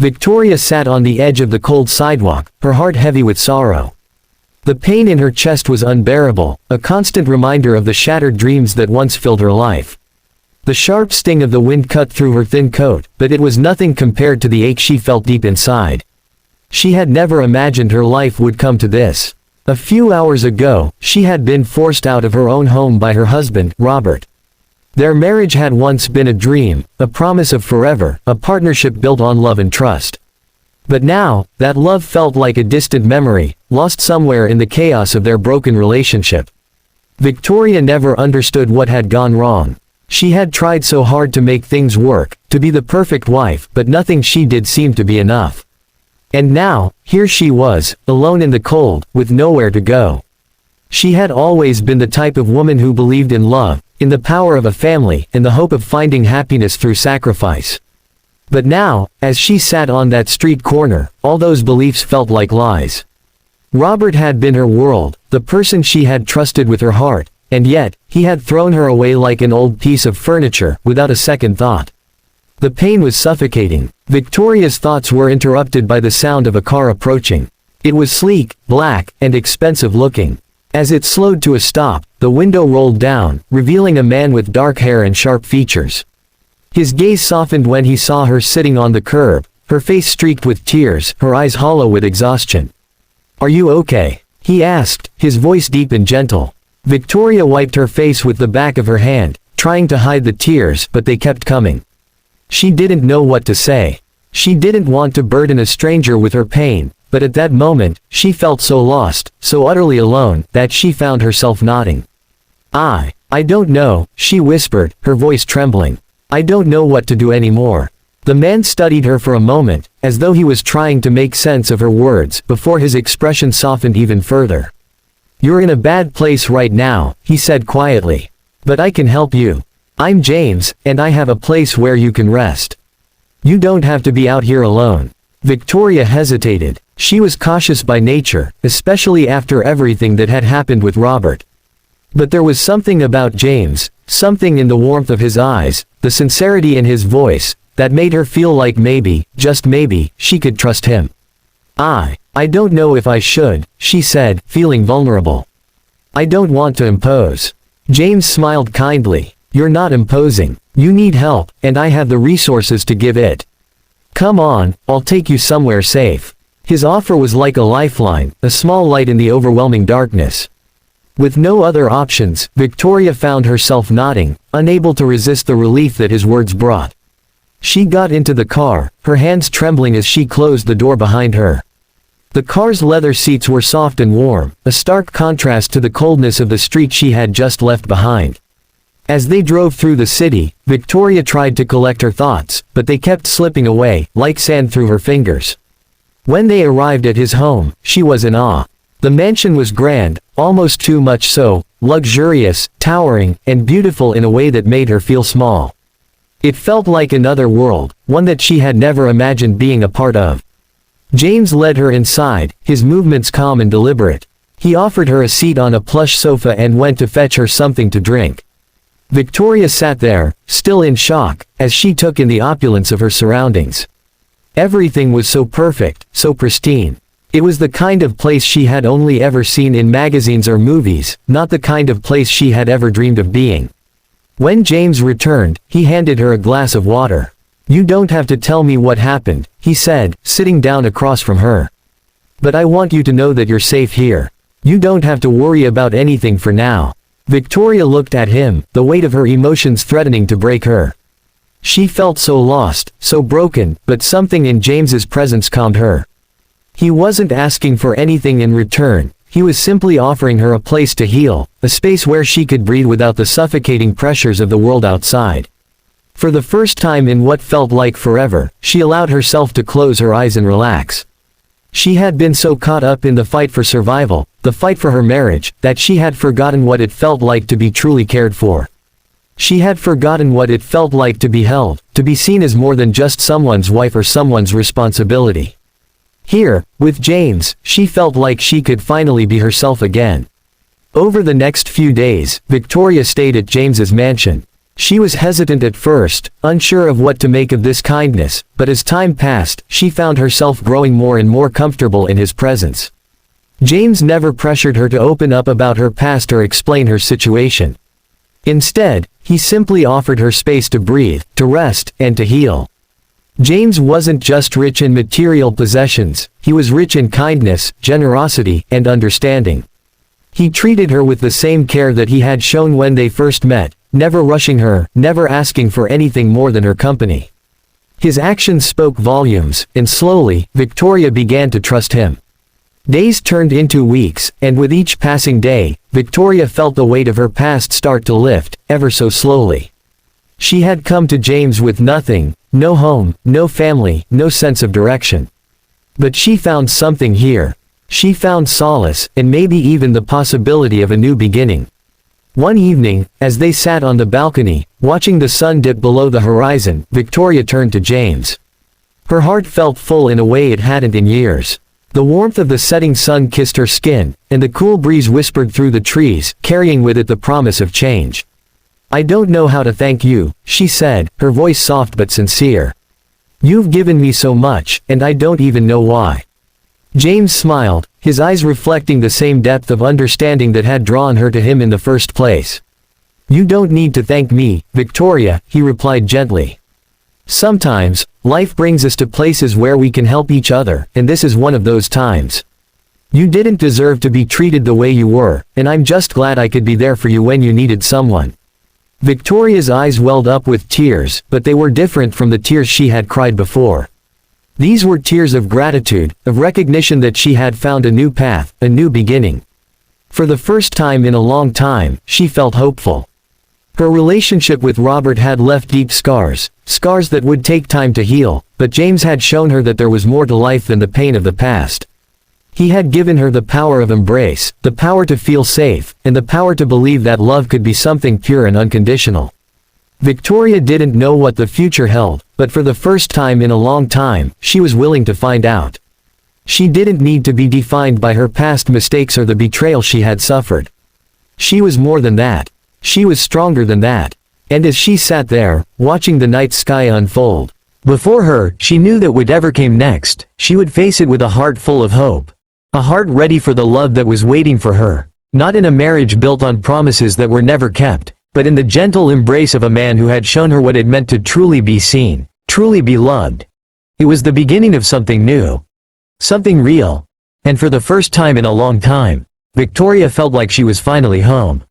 Victoria sat on the edge of the cold sidewalk, her heart heavy with sorrow. The pain in her chest was unbearable, a constant reminder of the shattered dreams that once filled her life. The sharp sting of the wind cut through her thin coat, but it was nothing compared to the ache she felt deep inside. She had never imagined her life would come to this. A few hours ago, she had been forced out of her own home by her husband, Robert. Their marriage had once been a dream, a promise of forever, a partnership built on love and trust. But now, that love felt like a distant memory, lost somewhere in the chaos of their broken relationship. Victoria never understood what had gone wrong. She had tried so hard to make things work, to be the perfect wife, but nothing she did seemed to be enough. And now, here she was, alone in the cold, with nowhere to go. She had always been the type of woman who believed in love, in the power of a family, in the hope of finding happiness through sacrifice. But now, as she sat on that street corner, all those beliefs felt like lies. Robert had been her world, the person she had trusted with her heart, and yet, he had thrown her away like an old piece of furniture, without a second thought. The pain was suffocating. Victoria's thoughts were interrupted by the sound of a car approaching. It was sleek, black, and expensive looking. As it slowed to a stop, the window rolled down, revealing a man with dark hair and sharp features. His gaze softened when he saw her sitting on the curb, her face streaked with tears, her eyes hollow with exhaustion. "Are you okay?" he asked, his voice deep and gentle. Victoria wiped her face with the back of her hand, trying to hide the tears, but they kept coming. She didn't know what to say. She didn't want to burden a stranger with her pain, but at that moment, she felt so lost, so utterly alone, that she found herself nodding. I don't know," she whispered, her voice trembling. "I don't know what to do anymore." The man studied her for a moment, as though he was trying to make sense of her words, before his expression softened even further. "You're in a bad place right now," he said quietly. "But I can help you. I'm James, and I have a place where you can rest. You don't have to be out here alone." Victoria hesitated. She was cautious by nature, especially after everything that had happened with Robert. But there was something about James, something in the warmth of his eyes, the sincerity in his voice, that made her feel like maybe, just maybe, she could trust him. I don't know if I should," she said, feeling vulnerable. "I don't want to impose." James smiled kindly. "You're not imposing. You need help, and I have the resources to give it. Come on, I'll take you somewhere safe." His offer was like a lifeline, a small light in the overwhelming darkness. With no other options, Victoria found herself nodding, unable to resist the relief that his words brought. She got into the car, her hands trembling as she closed the door behind her. The car's leather seats were soft and warm, a stark contrast to the coldness of the street she had just left behind. As they drove through the city, Victoria tried to collect her thoughts, but they kept slipping away, like sand through her fingers. When they arrived at his home, she was in awe. The mansion was grand, almost too much so, luxurious, towering, and beautiful in a way that made her feel small. It felt like another world, one that she had never imagined being a part of. James led her inside, his movements calm and deliberate. He offered her a seat on a plush sofa and went to fetch her something to drink. Victoria sat there, still in shock, as she took in the opulence of her surroundings. Everything was so perfect, so pristine. It was the kind of place she had only ever seen in magazines or movies, not the kind of place she had ever dreamed of being. When James returned, he handed her a glass of water. "You don't have to tell me what happened," he said, sitting down across from her. "But I want you to know that you're safe here. You don't have to worry about anything for now." Victoria looked at him, the weight of her emotions threatening to break her. She felt so lost, so broken, but something in James's presence calmed her. He wasn't asking for anything in return, he was simply offering her a place to heal, a space where she could breathe without the suffocating pressures of the world outside. For the first time in what felt like forever, she allowed herself to close her eyes and relax. She had been so caught up in the fight for survival, the fight for her marriage, that she had forgotten what it felt like to be truly cared for. She had forgotten what it felt like to be held, to be seen as more than just someone's wife or someone's responsibility. Here, with James, she felt like she could finally be herself again. Over the next few days, Victoria stayed at James's mansion. She was hesitant at first, unsure of what to make of this kindness, but as time passed, she found herself growing more and more comfortable in his presence. James never pressured her to open up about her past or explain her situation. Instead, he simply offered her space to breathe, to rest, and to heal. James wasn't just rich in material possessions, he was rich in kindness, generosity, and understanding. He treated her with the same care that he had shown when they first met, never rushing her, never asking for anything more than her company. His actions spoke volumes, and slowly, Victoria began to trust him. Days turned into weeks, and with each passing day, Victoria felt the weight of her past start to lift, ever so slowly. She had come to James with nothing, no home, no family, no sense of direction. But she found something here. She found solace, and maybe even the possibility of a new beginning. One evening, as they sat on the balcony, watching the sun dip below the horizon, Victoria turned to James. Her heart felt full in a way it hadn't in years. The warmth of the setting sun kissed her skin, and the cool breeze whispered through the trees, carrying with it the promise of change. "I don't know how to thank you," she said, her voice soft but sincere. "You've given me so much, and I don't even know why." James smiled, his eyes reflecting the same depth of understanding that had drawn her to him in the first place. "You don't need to thank me, Victoria," he replied gently. "Sometimes, life brings us to places where we can help each other, and this is one of those times. You didn't deserve to be treated the way you were, and I'm just glad I could be there for you when you needed someone." Victoria's eyes welled up with tears, but they were different from the tears she had cried before. These were tears of gratitude, of recognition that she had found a new path, a new beginning. For the first time in a long time, she felt hopeful. Her relationship with Robert had left deep scars, scars that would take time to heal, but James had shown her that there was more to life than the pain of the past. He had given her the power of embrace, the power to feel safe, and the power to believe that love could be something pure and unconditional. Victoria didn't know what the future held, but for the first time in a long time, she was willing to find out. She didn't need to be defined by her past mistakes or the betrayal she had suffered. She was more than that. She was stronger than that. And as she sat there, watching the night sky unfold before her, she knew that whatever came next, she would face it with a heart full of hope. A heart ready for the love that was waiting for her. Not in a marriage built on promises that were never kept, but in the gentle embrace of a man who had shown her what it meant to truly be seen, truly be loved. It was the beginning of something new. Something real. And for the first time in a long time, Victoria felt like she was finally home.